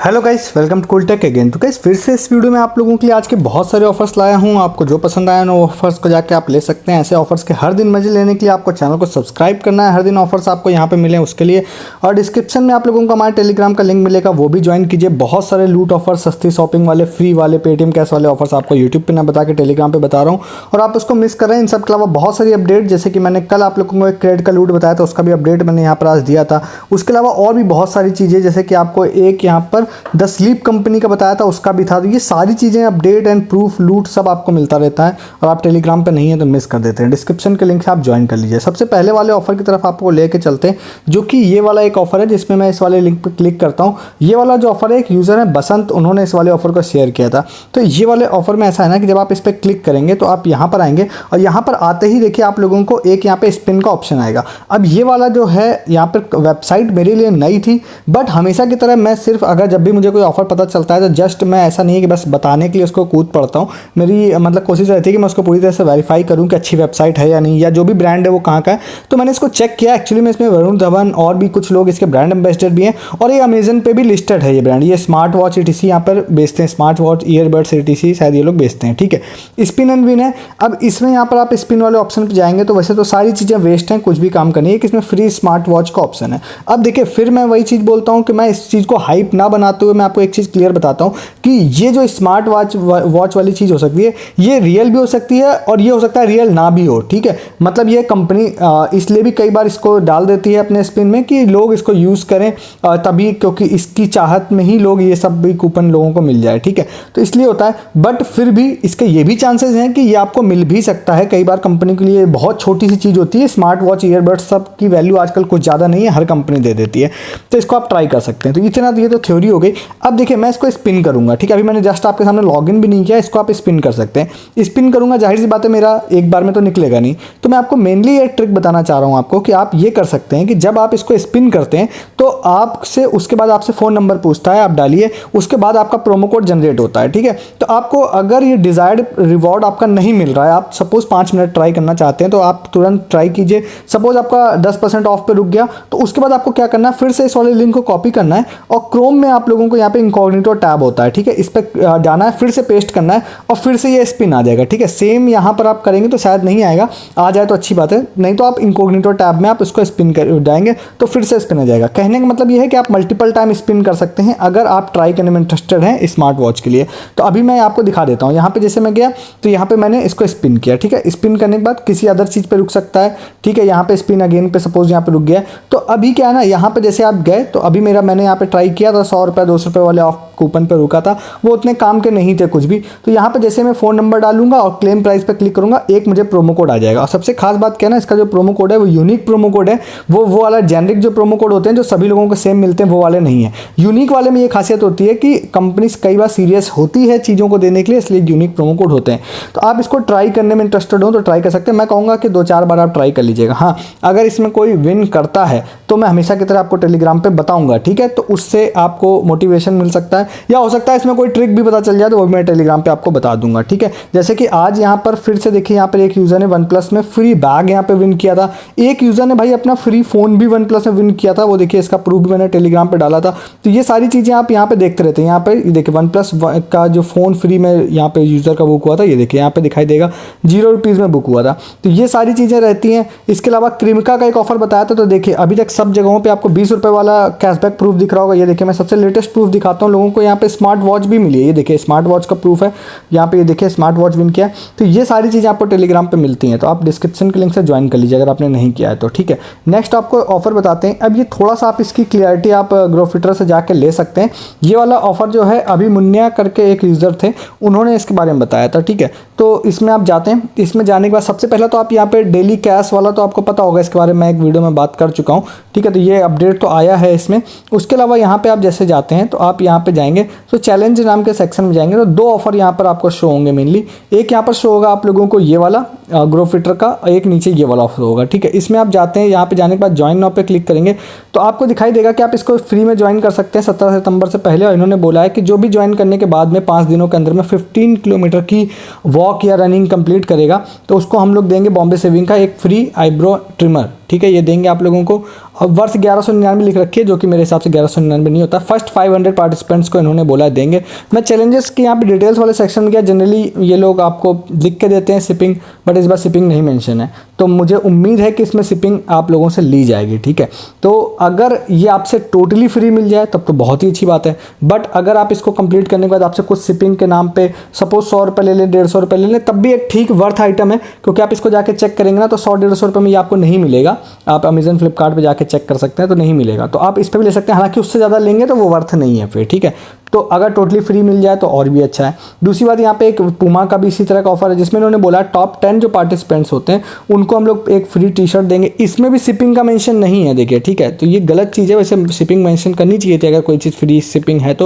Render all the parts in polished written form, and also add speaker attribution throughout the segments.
Speaker 1: Hello guys, welcome to Cool Tech again. तो guys फिर से इस वीडियो में आप लोगों के लिए आज के बहुत सारे ऑफर्स लाया हूँ। आपको जो पसंद आया ना वो ऑफर्स को जाके आप ले सकते हैं। ऐसे ऑफर्स के हर दिन मजे लेने के लिए आपको चैनल को सब्सक्राइब करना है। हर दिन ऑफर्स आपको यहाँ पे मिले उसके लिए। और डिस्क्रिप्शन में आप लोगों को हमारे टेलीग्राम का लिंक मिलेगा, वो भी ज्वाइन कीजिए। बहुत सारे लूट ऑफर, सस्ती शॉपिंग वाले, फ्री वाले, पेटीएम कैश वाले ऑफर्स आपको यूट्यूब पर ना बता के टेलीग्राम पर बता रहा हूँ और आप उसको मिस कर रहे हैं। इन सब के अलावा बहुत सारी अपडेट, जैसे कि मैंने कल आप लोगों को एक क्रेडिट का लूट बताया था, उसका भी अपडेट मैंने यहाँ पर आज दिया था। उसके अलावा और भी बहुत सारी चीज़ें, जैसे कि आपको एक यहाँ पर द स्लीप कंपनी का बताया था, उसका भी था। तो ये सारी चीज़ें, अपडेट एंड प्रूफ, लूट सब आपको मिलता रहता है। और आप टेलीग्राम पे नहीं है तो मिस कर देते हैं। डिस्क्रिप्शन के लिंक से आप ज्वाइन कर लीजिए। सबसे पहले वाले ऑफर की तरफ आपको लेके चलते हैं, जो कि ये वाला एक ऑफर है, जिसमें मैं इस वाले लिंक पर क्लिक करता हूँ। ये वाला जो ऑफर है, एक यूज़र है बसंत, उन्होंने इस वाले ऑफर को शेयर किया था। तो ये वाले ऑफर में ऐसा है ना कि जब आप इस पर क्लिक करेंगे तो आप यहाँ पर आएंगे और यहाँ पर आते ही देखिए आप लोगों को एक यहाँ पे स्पिन का ऑप्शन आएगा। अब ये वाला जो है, यहाँ पर वेबसाइट मेरे लिए नई थी, बट हमेशा की तरह मैं सिर्फ अगर जब भी मुझे कोई ऑफर पता चलता है तो जस्ट मैं ऐसा नहीं है कि बस बताने के लिए उसको कूद पड़ता हूँ। मेरी मतलब कोशिश रहती है कि मैं उसको पूरी तरह से वेरीफाई करूँ कि अच्छी वेबसाइट है या नहीं, या जो भी ब्रांड है वो कहाँ का है। तो मैंने इसको चेक किया। एक्चुअली में इसमें वरुण धवन और भी कुछ लोग इसके ब्रांड एम्बेसडर भी हैं और ये अमेजन पे भी लिस्टेड है ये ब्रांड। ये स्मार्ट वॉच ETC यहाँ पर बेचते हैं, स्मार्ट वॉच, ईयरबड्स ETC शायद ये लोग बेचते हैं। ठीक है, स्पिन एंड विन है। अब इसमें यहाँ पर आप स्पिन वाले ऑप्शन पर जाएंगे तो वैसे तो सारी चीज़ें वेस्ट हैं, कुछ भी काम करनी है कि इसमें फ्री स्मार्ट वॉच का ऑप्शन है। अब देखिए, फिर मैं वही चीज़ बोलता हूँ कि मैं इस चीज़ को हाइप ना बनाते हुए मैं आपको एक चीज़ क्लियर बताता हूँ कि ये जो स्मार्ट वॉच वाली चीज़ हो सकती है, ये रियल भी हो सकती है और ये हो सकता है रियल ना भी हो। ठीक है, मतलब ये कंपनी इसलिए भी कई बार इसको डाल देती है अपने स्पिन में कि लोग इसको यूज़ करें तभी, क्योंकि इसकी चाहत में ही लोग ये सब भी कूपन लोगों को मिल जाए। ठीक है, तो इसलिए होता है। बट फिर भी इसके ये भी चांसेस हैं कि ये आपको मिल भी सकता है। कई बार कंपनी के लिए बहुत छोटी सी चीज़ होती है, स्मार्ट वॉच, ईयरबड्स, सब की वैल्यू आजकल कुछ ज़्यादा नहीं है, हर कंपनी दे देती है। तो इसको आप ट्राई कर सकते हैं। तो इतना ये तो थ्योरी हो गई। अब देखिए, मैं इसको स्पिन करूँगा। ठीक है, अभी मैंने जस्ट आपके सामने लॉगिन भी नहीं किया, इसको आप स्पिन कर सकते हैं। स्पिन करूंगा, जाहिर सी बात है मेरा एक बार में तो निकलेगा नहीं। तो मैं आपको मेनली एक ट्रिक बताना चाह रहा हूं आपको कि आप ये कर सकते हैं कि जब आप इसको स्पिन करते हैं तो आपसे उसके बाद आपसे फ़ोन नंबर पूछता है, आप डालिए, उसके बाद आपका प्रोमो कोड जनरेट होता है। ठीक है, तो आपको अगर ये डिज़ायर्ड रिवॉर्ड आपका नहीं मिल रहा है, आप सपोज 5 मिनट ट्राई करना चाहते हैं, तो आप तुरंत ट्राई कीजिए। सपोज आपका 10% ऑफ पे रुक गया, तो उसके बाद आपको क्या करना है, फिर से इस वाले लिंक को कॉपी करना है और क्रोम में आप लोगों को यहाँ पे इनकॉग्निटो टैब होता है। ठीक है, इस पर जाना है, फिर से पेस्ट करना है और फिर से ये स्पिन आ जाएगा। ठीक है, सेम यहाँ पर आप करेंगे तो शायद नहीं आएगा, आ जाए तो अच्छी बात है, नहीं तो आप इनकॉग्निटो टैब में आप इसको स्पिन कर जाएंगे तो फिर से स्पिन आ जाएगा। कहने का मतलब ये है कि आप मल्टीपल टाइम स्पिन कर सकते हैं अगर आप ट्राई करने में इंटरेस्टेड हैं स्मार्ट वॉच के लिए। तो अभी मैं आपको दिखा देता हूँ। यहाँ पे जैसे मैं गया तो यहाँ पे मैंने इसको स्पिन किया। ठीक है, स्पिन करने के बाद किसी अदर चीज़ पर रुक सकता है। ठीक है, यहाँ पे स्पिन अगेन पे सपोज यहाँ पे रुक गया। तो अभी क्या है ना, यहाँ पे जैसे आप गए तो अभी मैंने यहाँ पे ट्राई किया था, 100 रुपये 200 रुपये वाले ऑफ कूपन पर रुका था, वो उतने काम के नहीं थे कुछ भी। तो यहाँ पे जैसे मैं फ़ोन नंबर डालूंगा और क्लेम प्राइस पे क्लिक करूंगा, एक मुझे प्रोमो कोड आ जाएगा। और सबसे खास बात क्या है ना, इसका जो प्रोमो कोड है वो यूनिक प्रोमो कोड है। वो वाला जेनरिक जो प्रोमो कोड होते हैं जो सभी लोगों को सेम मिलते हैं, वो वाले नहीं है। यूनिक वाले में ये खासियत होती है कि कंपनी कई बार सीरियस होती है चीज़ों को देने के लिए, इसलिए यूनिक प्रोमो कोड होते हैं। तो आप इसको ट्राई करने में इंटरेस्टेड हो तो ट्राई कर सकते हैं। मैं कहूँगा कि 2-4 बार आप ट्राई कर लीजिएगा। हाँ, अगर इसमें कोई विन करता है तो मैं हमेशा की तरह आपको टेलीग्राम पर बताऊँगा। ठीक है, तो उससे आपको मोटिवेशन मिल सकता है, या हो सकता है इसमें कोई ट्रिक भी पता चल जाए तो वो मैं टेलीग्राम पे आपको बता दूंगा। ठीक है, जैसे कि आज यहाँ पर फिर से देखिए, यहाँ पर एक यूज़र ने OnePlus में फ्री बैग यहाँ पे विन किया था। एक यूज़र ने भाई अपना फ्री फ़ोन भी OnePlus में विन किया था, वो देखिए, इसका प्रूफ भी मैंने टेलीग्राम पे डाला था। तो ये सारी चीज़ें आप यहाँ पे देखते रहते हैं। यहाँ पे देखिए OnePlus का जो फ़ोन फ्री में यहाँ पे यूज़र का बुक हुआ था, ये देखिए यहाँ पे दिखाई देगा, 0 रुपीज़ में बुक हुआ था। तो ये सारी चीज़ें रहती हैं। इसके अलावा क्रिमिका का एक ऑफर बताया था, तो देखिए अभी तक सब जगहों पर आपको 20 रुपये वाला कैशबैक प्रूफ दिख रहा होगा। ये देखिए, मैं सबसे लेटेस्ट प्रूफ दिखाता हूँ लोगों को। यहाँ पे स्मार्ट वॉच भी मिली है, ये देखिए स्मार्ट वॉच का प्रूफ है यहाँ पे, ये देखिए स्मार्ट वॉच विन किया। तो ये सारी चीज़ें आपको टेलीग्राम पे मिलती हैं, तो आप डिस्क्रिप्शन के लिंक से ज्वाइन कर लीजिए अगर आपने नहीं किया है तो। ठीक है, नेक्स्ट आपको ऑफर बताते हैं। अब ये थोड़ा सा आप इसकी क्लियरिटी आप ग्रोफिटर से जाके ले सकते हैं। ये वाला ऑफर जो है, अभी मुन्निया करके एक यूज़र थे, उन्होंने इसके बारे में बताया था। ठीक है, तो इसमें आप जाते हैं। इसमें जाने के बाद सबसे पहले तो आप यहाँ पे डेली कैश वाला तो आपको पता होगा, इसके बारे में मैं एक वीडियो में बात कर चुका हूँ। ठीक है, तो ये अपडेट तो आया है इसमें। उसके अलावा यहाँ पे आप जैसे जाते हैं तो आप यहाँ पे जाएंगे तो चैलेंज नाम के सेक्शन में जाएंगे तो 2 ऑफर यहाँ पर आपको शो होंगे मेनली। एक यहाँ पर शो होगा आप लोगों को ये वाला ग्रो फिटर का, एक नीचे ये वाला ऑफर होगा। ठीक है, इसमें आप जाते हैं, यहाँ पे जाने के बाद ज्वाइन नाउ पे क्लिक करेंगे तो आपको दिखाई देगा कि आप इसको फ्री में ज्वाइन कर सकते हैं 17 सितंबर से पहले। और इन्होंने बोला है कि जो भी ज्वाइन करने के बाद में 5 दिनों के अंदर में 15 किलोमीटर की वॉक या रनिंग कंप्लीट करेगा तो उसको हम लोग देंगे बॉम्बे शेविंग का एक फ्री आईब्रो ट्रिमर। ठीक है, ये देंगे आप लोगों को। अब वर्ष 1199 लिख रखी है, जो कि मेरे हिसाब से 1199 नहीं होता। फर्स्ट 500 पार्टिसिपेंट्स को इन्होंने बोला है देंगे। मैं चैलेंजेस के यहाँ पे डिटेल्स वाले सेक्शन में गया। जनरली ये लोग आपको लिख के देते हैं शिपिंग, बट इस बार शिपिंग नहीं मेंशन है, तो मुझे उम्मीद है कि इसमें शिपिंग आप लोगों से ली जाएगी। ठीक है, तो अगर ये आपसे टोटली फ्री मिल जाए तब तो बहुत ही अच्छी बात है। बट अगर आप इसको कंप्लीट करने के बाद आपसे कुछ शिपिंग के नाम पे सपोज 100 रुपये ले लें, 150 रुपये ले लें, तब भी एक ठीक वर्थ आइटम है, क्योंकि आप इसको जाके चेक करेंगे ना तो 100-150 रुपये में ये आपको नहीं मिलेगा। आप अमेजन फ्लिपकार्ट पे जाके चेक कर सकते हैं तो नहीं मिलेगा, तो आप इस पर भी ले सकते हैं। हालांकि उससे ज़्यादा लेंगे तो वो वर्थ नहीं है फिर। ठीक है, तो अगर टोटली फ्री मिल जाए तो और भी अच्छा है। दूसरी बात, यहाँ पे एक पूमा का भी इसी तरह का ऑफर है, जिसमें इन्होंने बोला टॉप 10 जो पार्टिसिपेंट्स होते हैं उनको हम लोग एक फ्री टी शर्ट देंगे। इसमें भी शिपिंग का मेंशन नहीं है, देखिए। ठीक है, तो ये गलत चीज़ है। वैसे शिपिंग मेंशन करनी चाहिए थी अगर कोई चीज़ फ्री शिपिंग है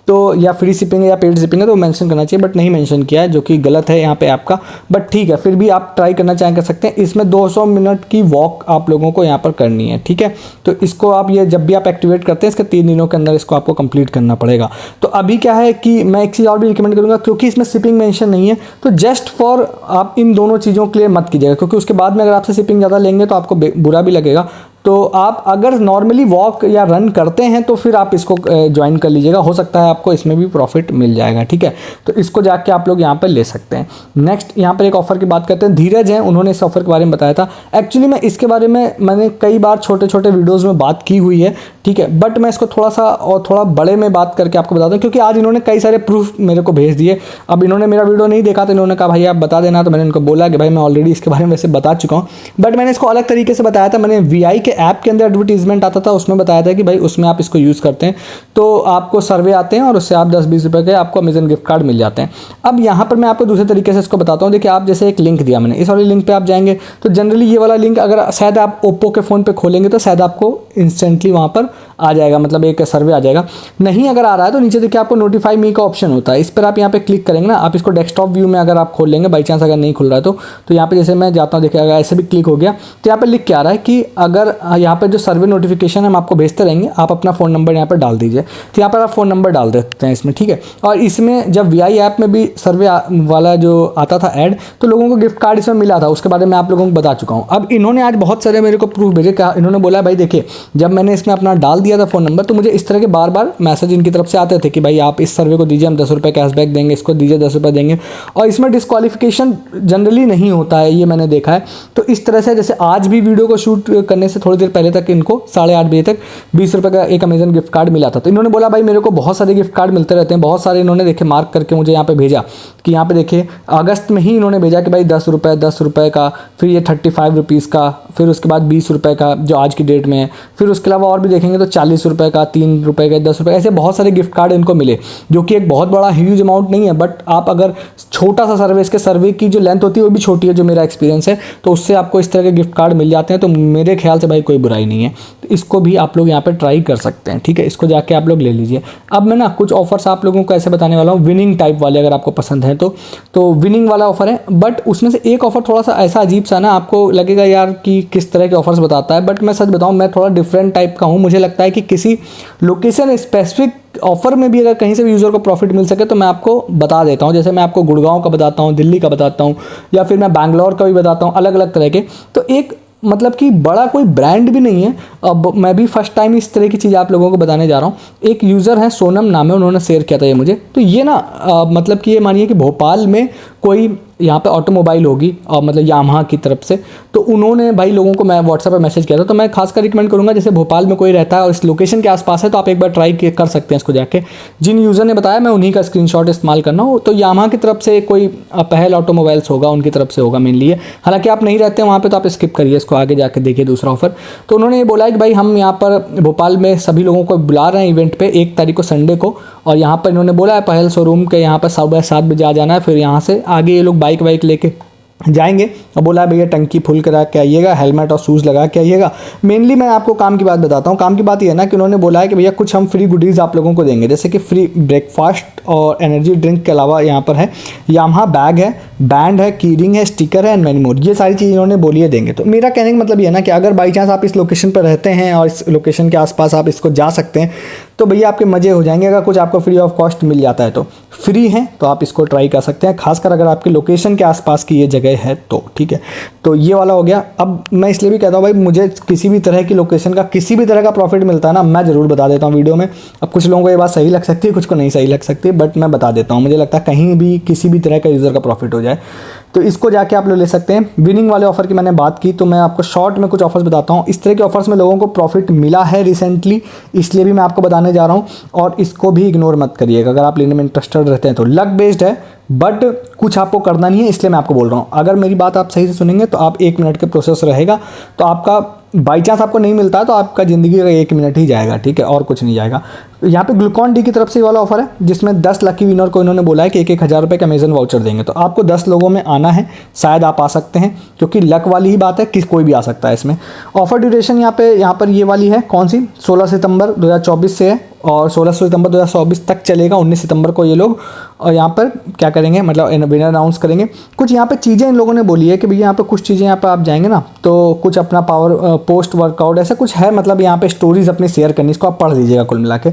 Speaker 1: तो या फ्री शिपिंग है या पेड शिपिंग है तो मेंशन करना चाहिए, बट नहीं मेंशन किया है, जो कि गलत है यहाँ पे आपका। बट ठीक है, फिर भी आप ट्राई करना चाहें कर सकते हैं। इसमें 200 मिनट की वॉक आप लोगों को यहाँ पर करनी है। ठीक है, तो इसको आप ये जब भी आप एक्टिवेट करते हैं इसके 3 दिनों के अंदर इसको आपको कंप्लीट करना पड़ेगा। तो अभी क्या है कि मैं एक चीज़ और भी रिकमेंड करूँगा, क्योंकि इसमें शिपिंग मेंशन नहीं है, तो जस्ट फॉर आप इन दोनों चीज़ों के लिए मत कीजिएगा, क्योंकि उसके बाद में अगर आपसे शिपिंग ज़्यादा लेंगे तो आपको बुरा भी लगेगा। तो आप अगर नॉर्मली वॉक या रन करते हैं तो फिर आप इसको ज्वाइन कर लीजिएगा, हो सकता है आपको इसमें भी प्रॉफिट मिल जाएगा। ठीक है, तो इसको जाके आप लोग यहाँ पर ले सकते हैं। नेक्स्ट यहाँ पर एक ऑफर की बात करते हैं। धीरज हैं, उन्होंने इस ऑफर के बारे में बताया था। एक्चुअली मैं इसके बारे में मैंने कई बार छोटे छोटे वीडियोज़ में बात की हुई है। ठीक है, बट मैं इसको थोड़ा बड़े में बात करके आपको बताता हूँ, क्योंकि आज इन्होंने कई सारे प्रूफ मेरे को भेज दिए। अब इन्होंने मेरा वीडियो नहीं देखा तो इन्होंने कहा भाई आप बता देना, तो मैंने उनको बोला कि भाई मैं ऑलरेडी इसके बारे में वैसे बता चुका हूँ, बट मैंने इसको अलग तरीके से बताया था। मैंने VI के ऐप के अंदर एडवर्टीजमेंट आता था, उसमें बताया था कि भाई उसमें आप इसको यूज़ करते हैं तो आपको सर्वे आते हैं और उससे आप 10-20 रुपये के आपको अमेजन गिफ्ट कार्ड मिल जाते हैं। अब यहाँ पर मैं आपको दूसरे तरीके से इसको बताता हूँ। देखिए, आप जैसे एक लिंक दिया मैंने, इस वाले लिंक पे आप जाएंगे तो जनरली ये वाला लिंक अगर शायद आप ओप्पो के फ़ोन पे खोलेंगे तो शायद आपको इंस्टेंटली वहाँ पर आ जाएगा, मतलब एक सर्वे आ जाएगा। नहीं अगर आ रहा है तो नीचे देखिए आपको नोटिफाई मी का ऑप्शन होता है, इस पर आप यहाँ पे क्लिक करेंगे ना। आप इसको डेस्कटॉप व्यू में अगर आप खोल लेंगे, बाई चांस अगर नहीं खुल रहा है तो यहाँ पे जैसे मैं जाता हूँ, देखिए अगर ऐसे भी क्लिक हो गया तो यहाँ पे लिख के आ रहा है कि अगर यहाँ पे जो सर्वे नोटिफिकेशन हम आपको भेजते रहेंगे, आप अपना फ़ोन नंबर यहाँ पर डाल दीजिए। तो यहाँ पर आप फ़ोन नंबर डाल देते हैं इसमें। ठीक है, और इसमें जब VI ऐप में भी सर्वे वाला जो आता था ऐड, तो लोगों को गिफ्ट कार्ड इसमें मिला था, उसके बारे में आप लोगों को बता चुका हूँ। अब इन्होंने आज बहुत सारे मेरे को प्रूफ भेजे। क्या इन्होंने बोला भाई देखिए, जब मैंने इसमें अपना डाल दिया था फ़ोन नंबर तो मुझे इस तरह के बार बार मैसेज इनकी तरफ से आते थे कि भाई आप इस सर्वे को दीजिए, हम 10 रुपये कैशबैक देंगे, इसको दीजिए 10 रुपये देंगे। और इसमें डिस्क्वालिफिकेशन जनरली नहीं होता है, ये मैंने देखा है। तो इस तरह से जैसे आज भी वीडियो को शूट करने से थोड़ी देर पहले तक इनको 8:30 बजे तक 20 रुपये का एक अमेजन गिफ्ट कार्ड मिला था। तो इन्होंने बोला भाई मेरे को बहुत सारे गिफ्ट कार्ड मिलते रहते हैं, बहुत सारे। इन्होंने देखे मार्क करके मुझे यहाँ पे भेजा कि यहाँ पे देखिए अगस्त में ही इन्होंने भेजा कि भाई 10 रुपये का, फिर ये 35 रुपीज़ का, फिर उसके बाद 20 रुपये का जो आज की डेट में है, फिर उसके अलावा और भी देखेंगे तो 40 रुपये का, 3 रुपये का, 10 रुपये, ऐसे बहुत सारे गिफ्ट कार्ड इनको मिले, जो कि एक बहुत बड़ा ह्यूज अमाउंट नहीं है। बट आप अगर छोटा सा सर्वे, इसके सर्वे की जो लेंथ होती है वो भी छोटी है, जो मेरा एक्सपीरियंस है, तो उससे आपको इस तरह के गिफ्ट कार्ड मिल जाते हैं। तो मेरे ख्याल से भाई कोई बुराई नहीं है, तो इसको भी आप लोग यहाँ पर ट्राई कर सकते हैं। ठीक है, इसको जाके आप लोग ले लीजिए। अब मैं ना कुछ ऑफर्स आप लोगों को ऐसे बताने वाला हूँ, विनिंग टाइप वाले, अगर आपको पसंद है तो विनिंग वाला ऑफर है। बट उसमें से एक ऑफर थोड़ा सा ऐसा अजीब सा ना, आपको लगेगा यार कि किस तरह के ऑफर्स बताता है, बट मैं सच बताऊं मैं थोड़ा डिफरेंट टाइप का हूं। मुझे लगता है कि किसी लोकेशन स्पेसिफिक ऑफर में भी अगर कहीं से भी यूज़र को प्रॉफिट मिल सके तो मैं आपको बता देता हूं। जैसे मैं आपको गुड़गांव का बताता हूं, दिल्ली का बताता हूं, या फिर मैं बैंगलोर का भी बताता हूं, अलग अलग तरह के। तो एक मतलब कि बड़ा कोई ब्रांड भी नहीं है। अब मैं भी फर्स्ट टाइम इस तरह की चीज़ आप लोगों को बताने जा रहा हूँ। एक यूज़र है, सोनम नाम है, उन्होंने शेयर किया था ये मुझे। तो ये ना मतलब कि ये मानिए कि भोपाल में कोई यहाँ पे ऑटोमोबाइल होगी और मतलब यामाहा की तरफ से, तो उन्होंने भाई लोगों को मैं व्हाट्सएप पे मैसेज किया था। तो मैं खासकर रिकमेंड करूँगा, जैसे भोपाल में कोई रहता है और इस लोकेशन के आसपास है, तो आप एक बार ट्राई कर सकते हैं इसको जाके। जिन यूज़र ने बताया मैं उन्हीं का स्क्रीनशॉट इस्तेमाल करना हो, तो यामाहा की तरफ से कोई पहल ऑटोमोबाइल्स होगा, उनकी तरफ से होगा मेनली। हालांकि आप नहीं रहते वहाँ पर तो आप स्किप करिए, इसको आगे जाकर देखिए दूसरा ऑफर। तो उन्होंने ये बोला कि भाई हम यहाँ पर भोपाल में सभी लोगों को बुला रहे हैं इवेंट पे 1 तारीख को संडे को, और यहाँ पर इन्होंने बोला है पहल शोरूम के यहाँ पर 7:30 बजे आ जाना है। फिर यहाँ से आगे ये लोग बाइक वाइक लेके जाएंगे और बोला भैया टंकी फुल करा के आइएगा, हेलमेट और शूज़ लगा के आइएगा। मेनली मैं आपको काम की बात बताता हूँ। काम की बात ये है ना कि उन्होंने बोला है कि भैया कुछ हम फ्री गुडीज़ आप लोगों को देंगे, जैसे कि फ्री ब्रेकफास्ट और एनर्जी ड्रिंक के अलावा यहाँ पर है यामाहा बैग है, बैंड है, कीरिंग है, स्टिकर है एंड मैनी मोर। ये सारी चीज़ इन्होंने बोली है देंगे। तो मेरा कहने का मतलब ये है ना कि अगर बाई चांस आप इस लोकेशन पर रहते हैं और इस लोकेशन के आसपास आप इसको जा सकते हैं तो भैया आपके मज़े हो जाएंगे। अगर कुछ आपको फ्री ऑफ कॉस्ट मिल जाता है तो फ्री है तो आप इसको ट्राई कर सकते हैं, खासकर अगर आपके लोकेशन के आसपास की ये जगह है तो। ठीक है, तो ये वाला हो गया। अब मैं इसलिए भी कहता हूँ भाई, मुझे किसी भी तरह की लोकेशन का किसी भी तरह का प्रॉफिट मिलता है ना, मैं ज़रूर बता देता हूँ वीडियो में। अब कुछ लोगों को ये बात सही लग सकती है, कुछ को नहीं सही लग सकती, बट मैं बता देता हूँ। मुझे लगता है कहीं भी किसी भी तरह का यूज़र का प्रॉफिट हो जाए तो इसको जाके आप लोग ले सकते हैं। विनिंग वाले ऑफर की मैंने बात की, तो मैं आपको शॉर्ट में कुछ ऑफर्स बताता हूँ। इस तरह के ऑफर्स में लोगों को प्रॉफिट मिला है रिसेंटली, इसलिए भी मैं आपको बताने जा रहा हूँ, और इसको भी इग्नोर मत करिएगा। अगर आप लेने में इंटरेस्टेड रहते हैं तो लक बेस्ड है, बट कुछ आपको करना नहीं है, इसलिए मैं आपको बोल रहा हूँ। अगर मेरी बात आप सही से सुनेंगे तो आप 1 मिनट के प्रोसेस रहेगा, तो आपका बाई चांस आपको नहीं मिलता है तो आपका ज़िंदगी का 1 मिनट ही जाएगा। ठीक है, और कुछ नहीं जाएगा। यहाँ पे ग्लूकॉन डी की तरफ से वाला ऑफर है जिसमें 10 लकी विनर को इन्होंने बोला है कि 1,000 रुपये का अमेजन वाउचर देंगे। तो आपको 10 लोगों में आना है, शायद आप आ सकते हैं, क्योंकि लक वाली ही बात है कि कोई भी आ सकता है इसमें। ऑफर ड्यूरेशन यहाँ पर ये वाली है कौन सी, 16 सितंबर 2024 से है और 16 सितंबर 2024 तक चलेगा। 19 सितंबर को ये लोग और यहाँ पर क्या करेंगे, मतलब विनर अनाउंस करेंगे। कुछ यहाँ पे चीज़ें इन लोगों ने बोली है कि भैया यहाँ पे कुछ चीज़ें यहाँ पे आप जाएंगे ना तो कुछ अपना पावर पोस्ट वर्कआउट ऐसा कुछ है, मतलब यहाँ पे स्टोरीज अपनी शेयर करनी, इसको आप पढ़ लीजिएगा कुल मिला के।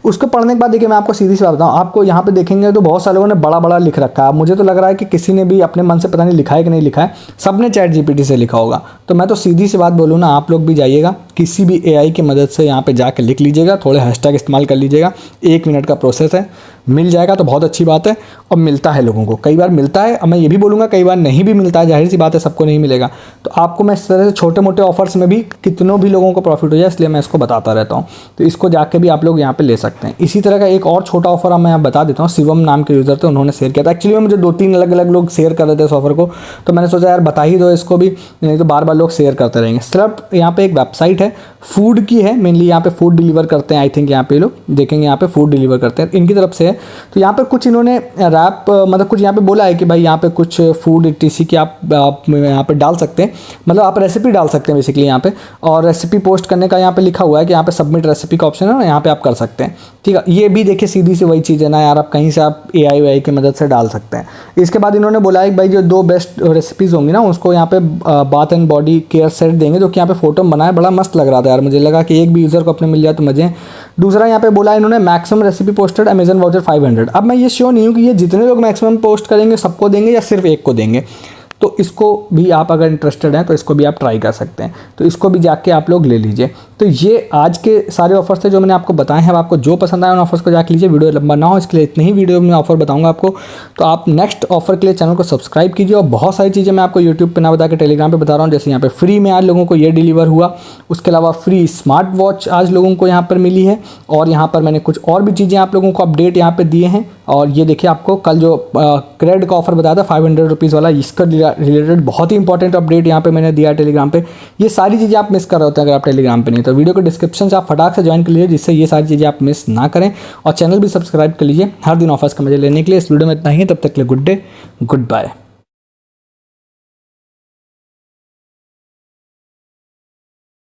Speaker 1: उसको पढ़ने के बाद देखिए मैं आपको सीधी सी बात बताऊँ, आपको यहाँ पे देखेंगे तो बहुत सारे लोगों ने बड़ा बड़ा लिख रखा है। मुझे तो लग रहा है कि किसी ने भी अपने मन से पता नहीं लिखा है कि नहीं लिखा है, सब ने चैट जीपीटी से लिखा होगा। तो मैं तो सीधी सी बात बोलूँ ना, आप लोग भी जाइएगा किसी भी एआई की मदद से यहाँ पे जाके लिख लीजिएगा, थोड़े हैशटैग इस्तेमाल कर लीजिएगा, 1 मिनट का प्रोसेस है, मिल जाएगा तो बहुत अच्छी बात है। और मिलता है लोगों को, कई बार मिलता है, और मैं ये भी बोलूँगा कई बार नहीं भी मिलता है, जाहिर सी बात है सबको नहीं मिलेगा। तो आपको मैं इस तरह से छोटे मोटे ऑफर्स में भी कितनों भी लोगों को प्रॉफिट हो जाए, इसलिए मैं इसको बताता रहता हूँ। तो इसको जाके भी आप लोग यहाँ पे ले सकते हैं। इसी तरह का एक और छोटा ऑफर मैं यहाँ बता देता हूँ। शिवम नाम के यूज़र थे, उन्होंने शेयर किया था। एक्चुअली मुझे 2-3 अलग अलग लोग शेयर कर रहे थे इस ऑफर को, तो मैंने सोचा यार बता ही दो इसको भी, नहीं तो बार बार लोग शेयर करते रहेंगे। सिर्फ यहाँ पे एक वेबसाइट है, फूड की है, मेनली यहाँ पे फूड डिलीवर करते हैं। आई थिंक यहाँ पे लोग देखेंगे यहाँ पे फूड डिलीवर करते हैं, इनकी तरफ से है। तो यहाँ पे कुछ इन्होंने रैप मतलब कुछ यहाँ पे बोला है कि भाई यहाँ पे कुछ फूड टीसी की आप यहाँ पे डाल सकते हैं, मतलब आप रेसिपी डाल सकते हैं बेसिकली यहाँ पे, और रेसिपी पोस्ट करने का यहाँ पे लिखा हुआ है कि यहाँ पे सबमिट रेसिपी का ऑप्शन है ना, यहाँ पे आप कर सकते हैं। ठीक है, ये भी देखिए सीधी सी वही चीज़ है ना यार, आप कहीं से आप एआई वाई की मदद से डाल सकते हैं। इसके बाद इन्होंने बोला है कि भाई जो 2 बेस्ट रेसिपीज़ होंगी ना उसको यहाँ पे bath and body care set देंगे, जो कि यहाँ पे फोटो बनाया, बड़ा मस्त लग रहा था यार, मुझे लगा कि एक भी यूज़र को अपने मिल जाए तो मजे हैं। दूसरा यहाँ पे बोला इन्होंने maximum recipe posted Amazon voucher 500। अब मैं ये श्योर नहीं हूँ कि ये जितने लोग मैक्सिमम पोस्ट करेंगे सबको देंगे या सिर्फ एक को देंगे, तो इसको भी आप अगर इंटरेस्टेड हैं तो इसको भी आप ट्राई कर सकते हैं। तो इसको भी जाके आप लोग ले लीजिए। तो ये आज के सारे ऑफर्स थे जो मैंने आपको बताए हैं। अब आपको जो पसंद आए उन ऑफर्स को जाके लीजिए। वीडियो लंबा ना हो इसके लिए इतने ही वीडियो में ऑफर बताऊंगा आपको। तो आप नेक्स्ट ऑफर के लिए चैनल को सब्सक्राइब कीजिए। और बहुत सारी चीज़ें मैं आपको यूट्यूब पर ना बता के टेलीग्राम पर बता रहा हूँ। जैसे यहाँ पर फ्री में आज लोगों को ये डिलीवर हुआ, उसके अलावा फ्री स्मार्ट वॉच आज लोगों को यहाँ पर मिली है, और यहाँ पर मैंने कुछ और भी चीज़ें आप लोगों को अपडेट यहाँ पर दिए हैं। और ये देखिए आपको कल जो क्रेड का ऑफर बताया था 500 रुपीज़ वाला, इसका रिलेटेड बहुत ही इंपॉर्टेंट अपडेट यहाँ पे मैंने दिया है टेलीग्राम पे। ये सारी चीज़ें आप मिस कर रहे होते हैं अगर आप टेलीग्राम पे नहीं, तो वीडियो के डिस्क्रिप्शन से आप फटाक से ज्वाइन कर लीजिए, जिससे ये सारी चीज़ें आप मिस ना करें। और चैनल भी सब्सक्राइब कर लीजिए हर दिन ऑफर्स का मजे लेने के लिए। इस वीडियो में इतना ही है, तब तक के लिए गुड डे, गुड बाय।